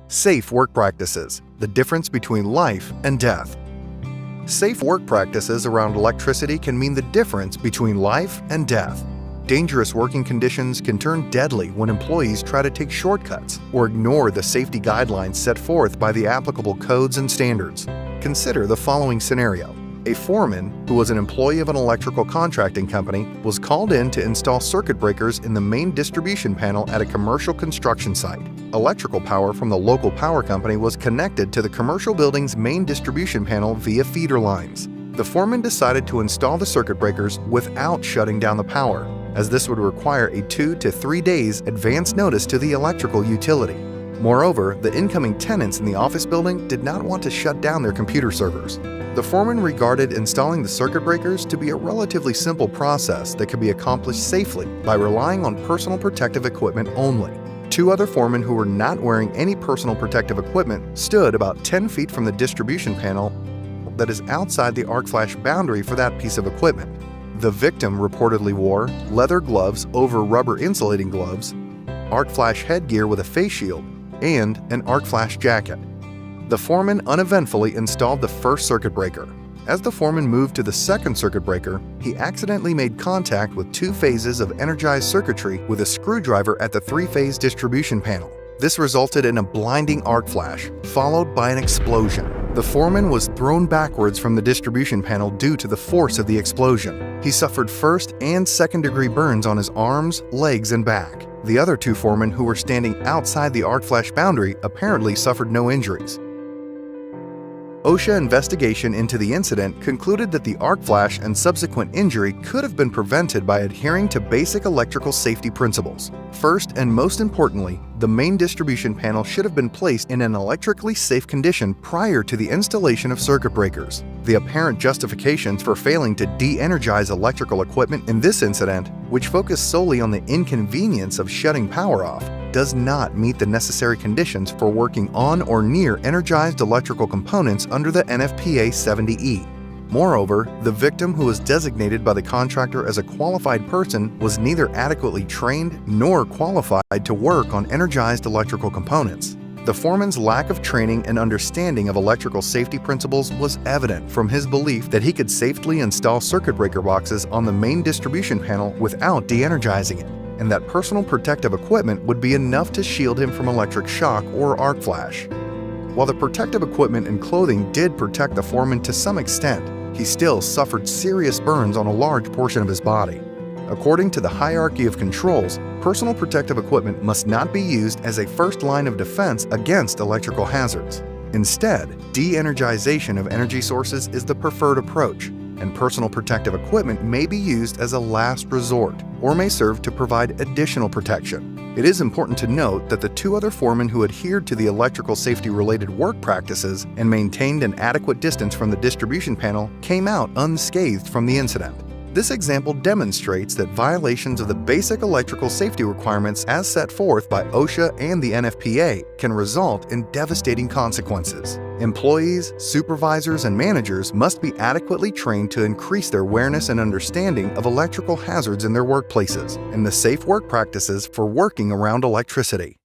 Safe work practices, the difference between life and death. Safe work practices around electricity can mean the difference between life and death. Dangerous working conditions can turn deadly when employees try to take shortcuts or ignore the safety guidelines set forth by the applicable codes and standards. Consider the following scenario. A foreman, who was an employee of an electrical contracting company, was called in to install circuit breakers in the main distribution panel at a commercial construction site. Electrical power from the local power company was connected to the commercial building's main distribution panel via feeder lines. The foreman decided to install the circuit breakers without shutting down the power, as this would require a 2 to 3 days advance notice to the electrical utility. Moreover, the incoming tenants in the office building did not want to shut down their computer servers. The foreman regarded installing the circuit breakers to be a relatively simple process that could be accomplished safely by relying on personal protective equipment only. Two other foremen who were not wearing any personal protective equipment stood about 10 feet from the distribution panel that is outside the arc flash boundary for that piece of equipment. The victim reportedly wore leather gloves over rubber insulating gloves, arc flash headgear with a face shield, and an arc flash jacket. The foreman uneventfully installed the first circuit breaker. As the foreman moved to the second circuit breaker, he accidentally made contact with 2 phases of energized circuitry with a screwdriver at the 3-phase distribution panel. This resulted in a blinding arc flash, followed by an explosion. The foreman was thrown backwards from the distribution panel due to the force of the explosion. He suffered first and second-degree burns on his arms, legs, and back. The other 2 foremen who were standing outside the arc flash boundary apparently suffered no injuries. OSHA investigation into the incident concluded that the arc flash and subsequent injury could have been prevented by adhering to basic electrical safety principles. First and most importantly, the main distribution panel should have been placed in an electrically safe condition prior to the installation of circuit breakers. The apparent justifications for failing to de-energize electrical equipment in this incident, which focused solely on the inconvenience of shutting power off, does not meet the necessary conditions for working on or near energized electrical components under the NFPA 70E. Moreover, the victim, who was designated by the contractor as a qualified person, was neither adequately trained nor qualified to work on energized electrical components. The foreman's lack of training and understanding of electrical safety principles was evident from his belief that he could safely install circuit breaker boxes on the main distribution panel without de-energizing it, and that personal protective equipment would be enough to shield him from electric shock or arc flash. While the protective equipment and clothing did protect the foreman to some extent, he still suffered serious burns on a large portion of his body. According to the hierarchy of controls, personal protective equipment must not be used as a first line of defense against electrical hazards. Instead, de-energization of energy sources is the preferred approach, and personal protective equipment may be used as a last resort or may serve to provide additional protection. It is important to note that the 2 other foremen who adhered to the electrical safety-related work practices and maintained an adequate distance from the distribution panel came out unscathed from the incident. This example demonstrates that violations of the basic electrical safety requirements as set forth by OSHA and the NFPA can result in devastating consequences. Employees, supervisors, and managers must be adequately trained to increase their awareness and understanding of electrical hazards in their workplaces and the safe work practices for working around electricity.